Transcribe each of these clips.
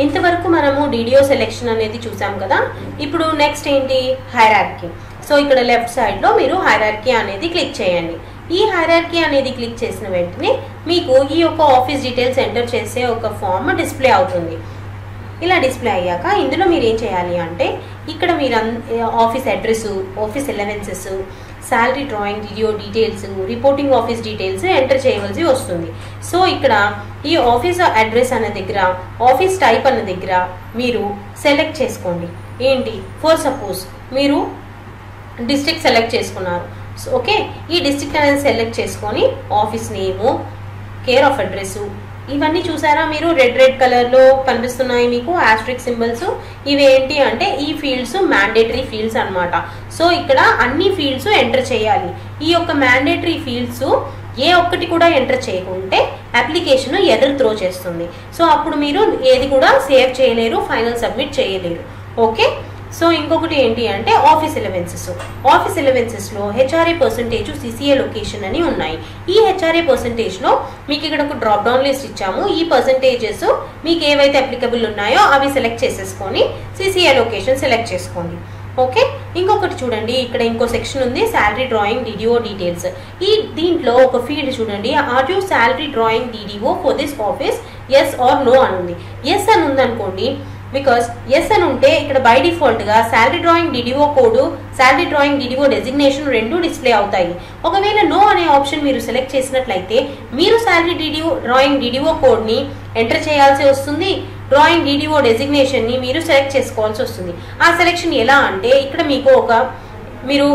ఇంతవరకు మనము DDO selection అనేది చూసాం కదా. ఇప్పుడు నెక్స్ట్ ఏంటి, హైరార్కీ. సో ఇక్కడ లెఫ్ట్ సైడ్ లో మీరు హైరార్కీ అనేది క్లిక్ చేయండి. ఈ హైరార్కీ అనేది క్లిక్ చేసిన వెంటనే మీకు ఈ యొక్క ఆఫీస్ డీటెయిల్స్ ఎంటర్ చేసే ఒక ఫామ్ డిస్ప్లే అవుతుంది. ఇలా డిస్ప్లే అయ్యాక ఇందులో మీరు ఏం చేయాలి అంటే ఇక్కడ మీరు office address, office allowances, salary drawing, DDO details, reporting office details enter చేయవలసి వస్తుంది. సో ఇక్కడ ఈ ఆఫీస్ అడ్రస్ అనే దగ్గర, ఆఫీస్ టైప్ అన్న దగ్గర మీరు సెలెక్ట్ చేసుకోండి. ఏంటి, ఫర్ సపోజ్ మీరు డిస్ట్రిక్ట్ సెలెక్ట్ చేసుకున్నారు. సో ఓకే, ఈ డిస్ట్రిక్ట్ అనేది సెలెక్ట్ చేసుకొని office name, care of address, ఇవన్నీ చూసారా మీరు, రెడ్ కలర్ లో కనిపిస్తున్నాయి మీకు ఆస్ట్రిక్ సింబల్స్. ఇవి ఏంటి అంటే ఈ ఫీల్డ్స్ మ్యాండేటరీ ఫీల్డ్స్ అన్నమాట. సో ఇక్కడ అన్ని ఫీల్డ్స్ ఎంటర్ చేయాలి. ఈ యొక్క మ్యాండేటరీ ఫీల్డ్స్ ఏ ఒక్కటి కూడా ఎంటర్ చేయకుంటే అప్లికేషన్ ఎర్రర్ త్రో చేస్తుంది. సో అప్పుడు మీరు ఏది కూడా సేవ్ చేయలేరు, ఫైనల్ సబ్మిట్ చేయలేరు. ఓకే, సో ఇంకొకటి ఏంటి అంటే ఆఫీస్ అలవెన్సెస్. ఆఫీస్ అలవెన్సెస్ లో HRA పర్సెంటేజ్, CCA లొకేషన్ అని ఉన్నాయి. ఈ HRA పర్సెంటేజ్ లో మీకు ఇక్కడ ఒక డ్రాప్ డౌన్ లిస్ట్ ఇచ్చాము. ఈ పర్సెంటేజెస్ మీకు ఏవైతే అప్లికబుల్ ఉన్నాయో అవి సెలెక్ట్ చేసేసుకొని CCA లొకేషన్ సెలెక్ట్ చేసుకోండి. ఓకే, ఇంకొకటి చూడండి, ఇక్కడ ఇంకో సెక్షన్ ఉంది, శాలరీ డ్రాయింగ్, DDO డీటెయిల్స్. ఈ దీంట్లో ఒక ఫీల్డ్ చూడండి, are you salary drawing DDO for this office, yes or no అని ఉంది. ఎస్ అని ఉందనుకోండి, బికాస్ ఎస్ అని ఉంటే ఇక్కడ బై డిఫాల్ట్ గా salary drawing DDO code, salary drawing DDO designation రెండు డిస్ప్లే అవుతాయి. ఒకవేళ నో అనే ఆప్షన్ మీరు సెలెక్ట్ చేసినట్లయితే మీరు శాలరీ డ్రాయింగ్ DDO కోడ్ ని ఎంటర్ చేయాల్సి వస్తుంది, డ్రాయింగ్ DDO డెసిగ్నేషన్ ని మీరు సెలెక్ట్ చేసుకోవాల్సి వస్తుంది. ఆ సెలెక్షన్ ఎలా అంటే ఇక్కడ మీకు మీరు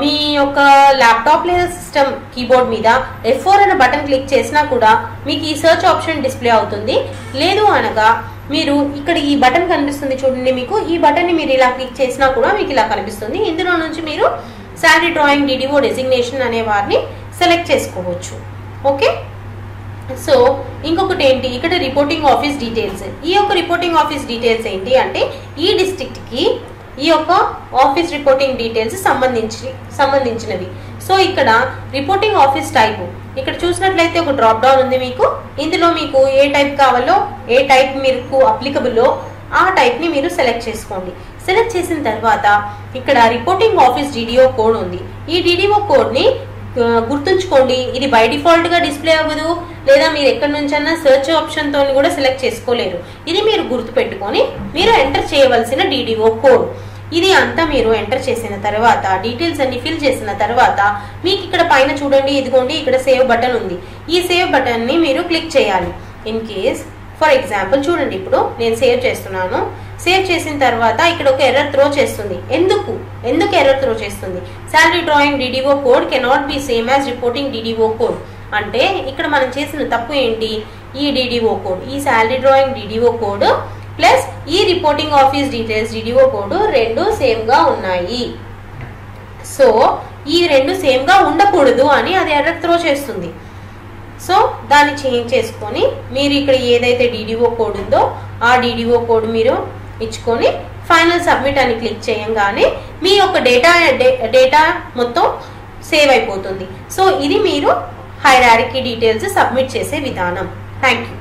మీ యొక్క ల్యాప్టాప్ లేదా సిస్టమ్ కీబోర్డ్ మీద F4 అనే బటన్ క్లిక్ చేసినా కూడా మీకు ఈ సర్చ్ ఆప్షన్ డిస్ప్లే అవుతుంది. లేదు అనగా మీరు ఇక్కడ ఈ బటన్ కనిపిస్తుంది చూడండి, మీకు ఈ బటన్ ని మీరు ఇలా క్లిక్ చేసినా కూడా మీకు ఇలా కనిపిస్తుంది. ఇందులో నుంచి మీరు శాలరీ డ్రాయింగ్ DDO డెసిగ్నేషన్ అనే వారిని సెలెక్ట్ చేసుకోవచ్చు. ఓకే, సో ఇంకొకటి ఏంటి, ఇక్కడ రిపోర్టింగ్ ఆఫీస్ డీటెయిల్స్. ఈ యొక్క రిపోర్టింగ్ ఆఫీస్ డీటెయిల్స్ ఏంటి అంటే ఈ డిస్ట్రిక్ట్ కి ఈ యొక్క ఆఫీస్ రిపోర్టింగ్ డీటెయిల్స్ సంబంధించినవి. సో ఇక్కడ రిపోర్టింగ్ ఆఫీస్ టైప్ ఇక్కడ చూసినట్లయితే ఒక డ్రాప్ డౌన్ ఉంది మీకు. ఇందులో మీకు ఏ టైప్ కావాలో, ఏ టైప్ మీకు అప్లికబుల్లో ఆ టైప్ ని మీరు సెలెక్ట్ చేసుకోండి. సెలెక్ట్ చేసిన తర్వాత ఇక్కడ రిపోర్టింగ్ ఆఫీస్ DDO కోడ్ ఉంది. ఈ DDO కోడ్ ని గుర్తుంచుకోండి, ఇది బై డిఫాల్ట్ గా డిస్ప్లే అవ్వదు, లేదా మీరు ఎక్కడి నుంచైనా సెర్చ్ ఆప్షన్ తో కూడా సెలెక్ట్ చేసుకోలేరు. ఇది మీరు గుర్తు పెట్టుకొని మీరు ఎంటర్ చేయవలసిన DDO కోడ్. ఇది అంతా మీరు ఎంటర్ చేసిన తర్వాత, డీటెయిల్స్ అన్ని ఫిల్ చేసిన తర్వాత మీకు ఇక్కడ పైన చూడండి, ఇదిగోండి ఇక్కడ సేవ్ బటన్ ఉంది. ఈ సేవ్ బటన్ ని మీరు క్లిక్ చేయాలి. ఇన్ కేస్ ఫర్ ఎగ్జాంపుల్ చూడండి, ఇప్పుడు నేను సేవ్ చేస్తున్నాను. సేవ్ చేసిన తర్వాత ఇక్కడ ఒక ఎర్రర్ త్రో చేస్తుంది. ఎందుకు ఎర్రర్ త్రో చేస్తుంది? Salary drawing DDO code cannot be same as reporting DDO code. అంటే ఇక్కడ మనం చేసిన తప్పు ఏంటి, ఈ DDO కోడ్, ఈ salary drawing DDO code plus ఈ reporting office details DDO code రెండు సేమ్ గా ఉన్నాయి. సో ఈ రెండు సేమ్ గా ఉండకూడదు అని అది ఎర్రర్ త్రో చేస్తుంది. సో దాన్ని చేంజ్ చేసుకొని మీరు ఇక్కడ ఏదైతే DDO కోడ్ ఉందో ఆ DDO కోడ్ మీరు ఇచ్చుకొని ఫైనల్ సబ్మిట్ అని క్లిక్ చేయంగానే మీ యొక్క డేటా మొత్తం సేవ్ అయిపోతుంది. సో ఇది మీరు హైరార్కీ డీటెయిల్స్ సబ్మిట్ చేసే విధానం. Thank you.